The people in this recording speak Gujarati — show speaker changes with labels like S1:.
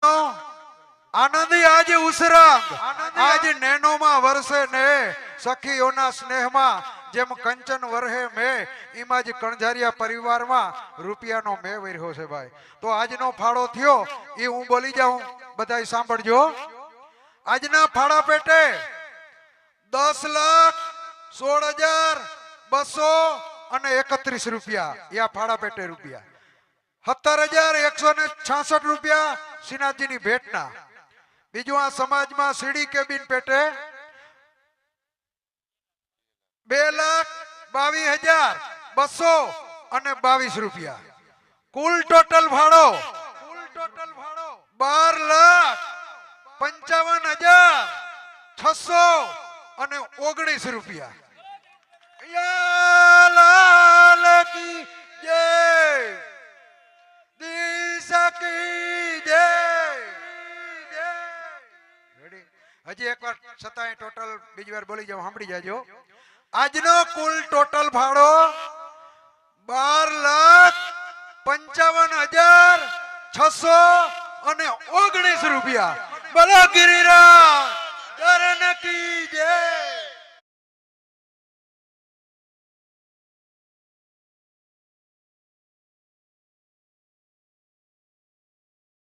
S1: આનંદી આજે ઉસરાંગ આજ નેનોમાં વરસે ને સખીઓના સ્નેહમાં જેમ કંચન વરહે મે એમાં જ કણઝારિયા પરિવારમાં રૂપિયાનો મે વર્યો છે ભાઈ. તો આજનો ફાળો થયો એ હું બોલી જાઉં, બધાય સાંભળજો. આજના ફાળા પેટે 10,16,231 રૂપિયા યા ફાળા પેટે રૂપિયા 17,166 રૂપિયા શ્રીનાથજીની ભેટના. બીજું આ સમાજમાં સીડી કેબિન પેટે 2,22,222 રૂપિયા. કુલ ટોટલ ભાડો 12,55,619 રૂપિયા. યા લાલ કી જય, દિશા કી જય. રેડી? હજી એકવાર છતાંય ટોટલ બીજી વાર બોલી જાવ, સાંભળી જાજો. આજનો કુલ ટોટલ ભાડો 12,55,619 રૂપિયા. બોલો ગિરિરાજ ધરણ કી જય.